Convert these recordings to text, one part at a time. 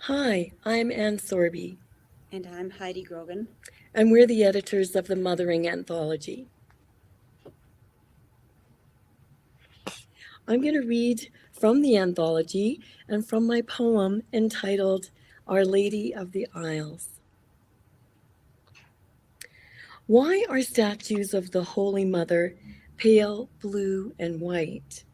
Hi, I'm Ann Sorbie, And I'm Heidi Grogan. and we're the editors of the Mothering Anthology. I'm going to read from the anthology and from my poem entitled Our Lady of the Isles. Why are statues of the Holy Mother pale, blue, and white,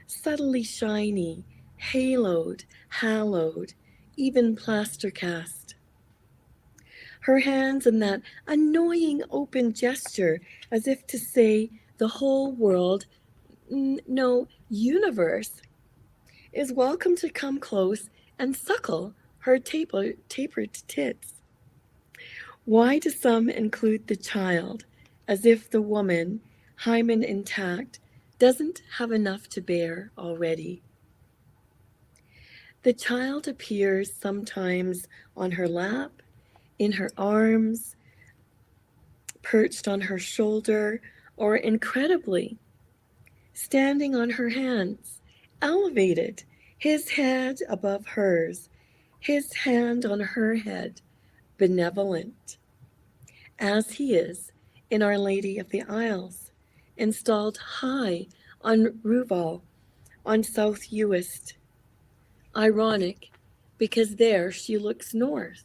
subtly shiny, haloed, hallowed, even plaster cast? Her hands in that annoying open gesture as if to say the whole world, no, universe, is welcome to come close and suckle her tapered tits. Why do some include the child as if the woman, hymen intact, doesn't have enough to bear already? The child appears sometimes on her lap, in her arms, perched on her shoulder, or incredibly, standing on her hands, elevated, his head above hers, his hand on her head, benevolent, as he is in Our Lady of the Isles, installed high on Ruval, on South Uist. Ironic, because there she looks north,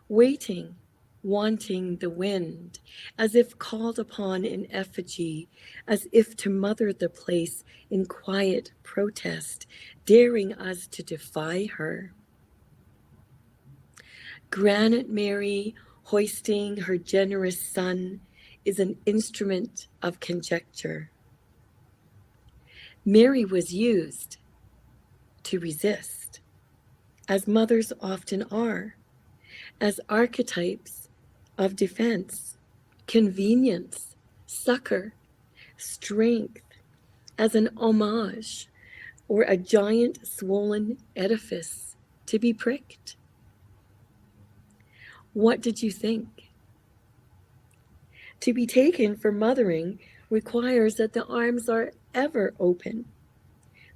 waiting, wanting the wind, as if called upon in effigy, as if to mother the place in quiet protest, daring us to defy her. Granite Mary, hoisting her generous son, is an instrument of conjecture. Mary was used to resist, as mothers often are, as archetypes of defense, convenience, succor, strength, as an homage or a giant swollen edifice to be pricked. What did you think? To be taken for mothering requires that the arms are ever open,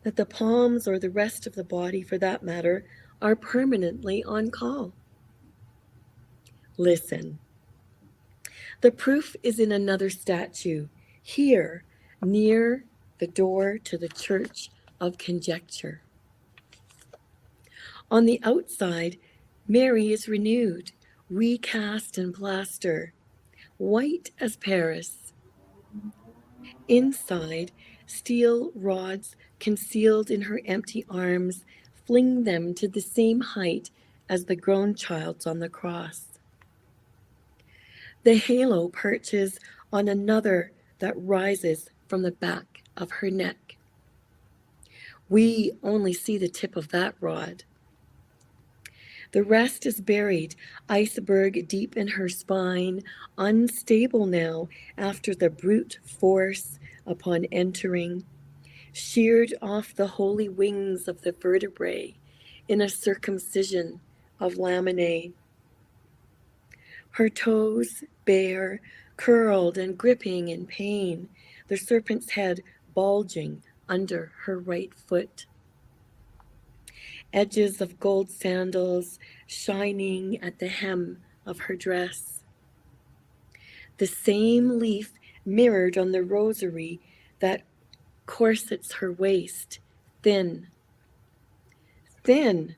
that the palms or the rest of the body, for that matter, are permanently on call. Listen. The proof is in another statue, here, near the door to the Church of Conjecture. On the outside, Mary is renewed, recast in plaster, white as Paris. Inside, steel rods concealed in her empty arms fling them to the same height as the grown child's on the cross. The halo perches on another that rises from the back of her neck. We only see the tip of that rod. The rest is buried, iceberg deep in her spine, unstable now after the brute force upon entering, sheared off the holy wings of the vertebrae in a circumcision of laminae. Her toes bare, curled and gripping in pain, the serpent's head bulging under her right foot. Edges of gold sandals shining at the hem of her dress. The same leaf mirrored on the rosary that corsets her waist, thin, thin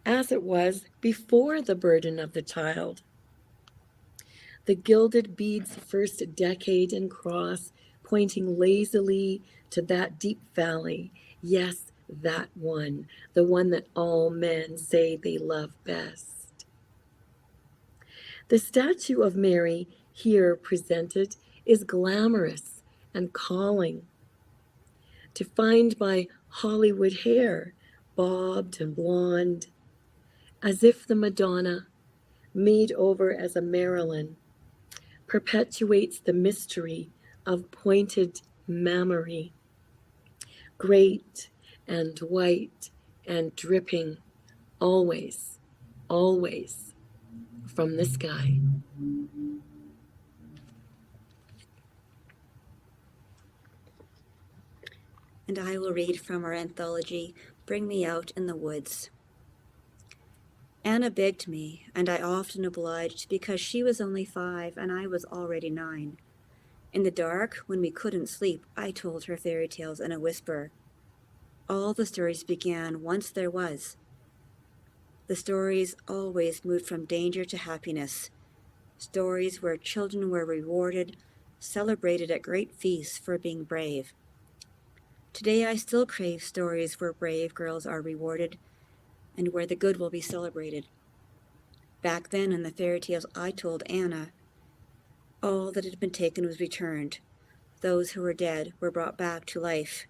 as it was before the burden of the child. The gilded bead's first decade and cross pointing lazily to that deep valley. Yes, that one, the one that all men say they love best. The statue of Mary here presented is glamorous and calling. Defined by Hollywood hair, bobbed and blonde, as if the Madonna, made over as a Marilyn, perpetuates the mystery of pointed mammary, great and white and dripping, always, always from the sky. And I will read from our anthology, Bring Me Out in the Woods. Anna begged me, and I often obliged because she was only 5 and I was already 9. In the dark, when we couldn't sleep, I told her fairy tales in a whisper. All the stories began once there was. The stories always moved from danger to happiness. Stories where children were rewarded, celebrated at great feasts for being brave. Today I still crave stories where brave girls are rewarded and where the good will be celebrated. Back then in the fairy tales I told Anna, all that had been taken was returned. Those who were dead were brought back to life.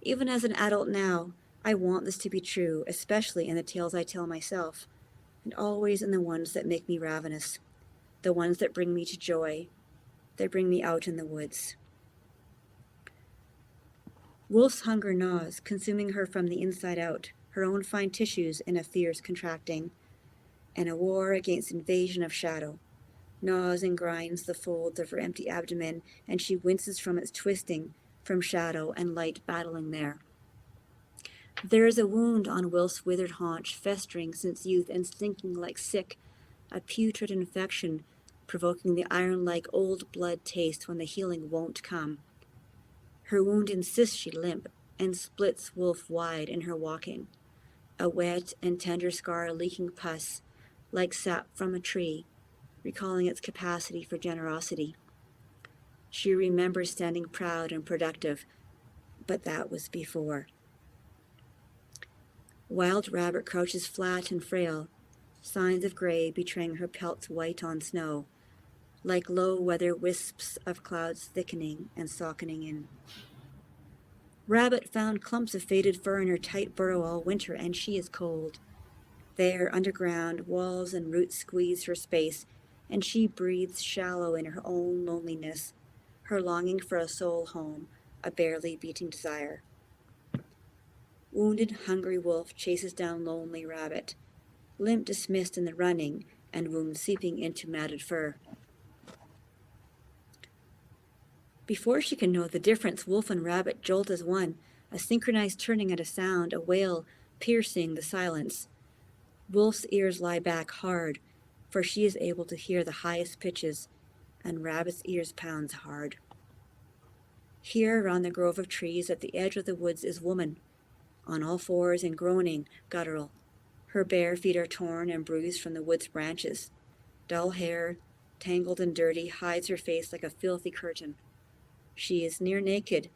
Even as an adult now, I want this to be true, especially in the tales I tell myself, and always in the ones that make me ravenous, the ones that bring me to joy, that bring me out in the woods. Wolf's hunger gnaws, consuming her from the inside out, her own fine tissues in a fierce contracting, and a war against invasion of shadow. Gnaws and grinds the folds of her empty abdomen, and she winces from its twisting, from shadow and light battling there. There is a wound on Wilf's withered haunch, festering since youth and stinking like sick, a putrid infection, provoking the iron-like old blood taste when the healing won't come. Her wound insists she limp, and splits Wolf wide in her walking, a wet and tender scar leaking pus, like sap from a tree, recalling its capacity for generosity. She remembers standing proud and productive, but that was before. Wild Rabbit crouches flat and frail, signs of gray betraying her pelts white on snow, like low weather wisps of clouds thickening and softening in. Rabbit found clumps of faded fur in her tight burrow all winter, and she is cold. There, underground, walls and roots squeeze her space, and she breathes shallow in her own loneliness, her longing for a soul home, a barely beating desire. Wounded, hungry Wolf chases down lonely Rabbit, limp dismissed in the running, and wound seeping into matted fur. Before she can know the difference, Wolf and Rabbit jolt as one, a synchronized turning at a sound, a wail piercing the silence. Wolf's ears lie back hard, for she is able to hear the highest pitches, and Rabbit's ears pounds hard. Here around the grove of trees at the edge of the woods is woman, on all fours and groaning, guttural. Her bare feet are torn and bruised from the wood's branches. Dull hair, tangled and dirty, hides her face like a filthy curtain. She is near naked,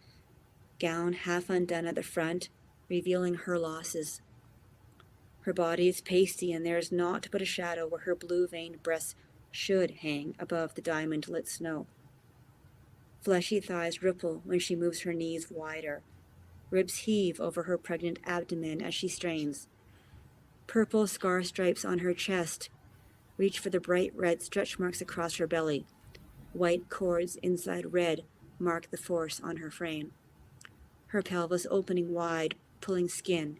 gown half undone at the front, revealing her losses. Her body is pasty, and there is naught but a shadow where her blue-veined breasts should hang above the diamond-lit snow. Fleshy thighs ripple when she moves her knees wider. Ribs heave over her pregnant abdomen as she strains. Purple scar stripes on her chest reach for the bright red stretch marks across her belly. White cords inside red mark the force on her frame. Her pelvis opening wide, pulling skin,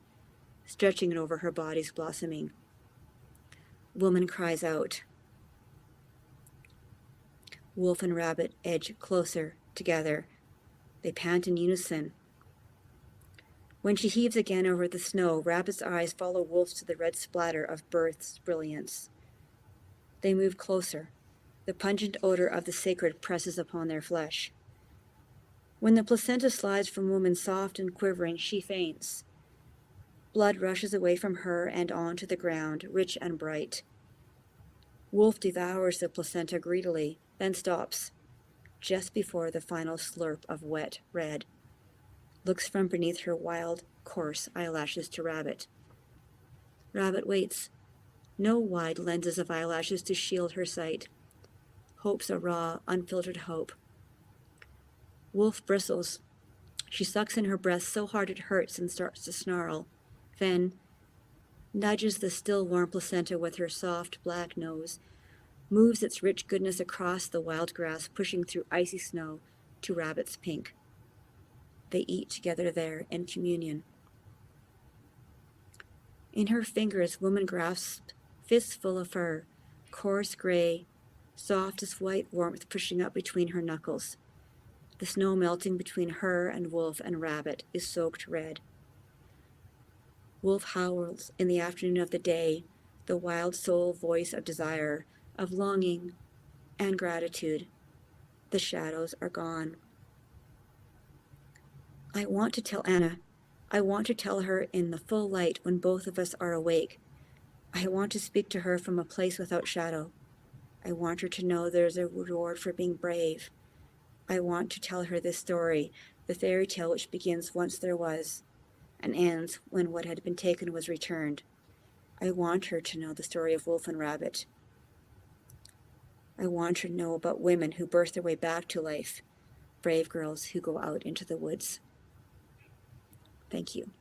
stretching it over her body's blossoming. Woman cries out. Wolf and Rabbit edge closer together. They pant in unison. When she heaves again over the snow, Rabbit's eyes follow Wolf's to the red splatter of birth's brilliance. They move closer. The pungent odor of the sacred presses upon their flesh. When the placenta slides from woman soft and quivering, she faints. Blood rushes away from her and onto the ground, rich and bright. Wolf devours the placenta greedily, then stops, just before the final slurp of wet red. Looks from beneath her wild, coarse eyelashes to Rabbit. Rabbit waits. No wide lenses of eyelashes to shield her sight. Hope's a raw, unfiltered hope. Wolf bristles. She sucks in her breath so hard it hurts and starts to snarl. Then nudges the still warm placenta with her soft black nose, moves its rich goodness across the wild grass, pushing through icy snow to Rabbit's pink. They eat together there in communion. In her fingers, woman grasps fists full of fur, coarse gray, soft as white warmth pushing up between her knuckles. The snow melting between her and Wolf and Rabbit is soaked red. Wolf howls in the afternoon of the day, the wild soul voice of desire, of longing and gratitude. The shadows are gone. I want to tell Anna. I want to tell her in the full light when both of us are awake. I want to speak to her from a place without shadow. I want her to know there's a reward for being brave. I want to tell her this story, the fairy tale which begins once there was, and ends when what had been taken was returned. I want her to know the story of Wolf and Rabbit. I want her to know about women who burst their way back to life, brave girls who go out into the woods. Thank you.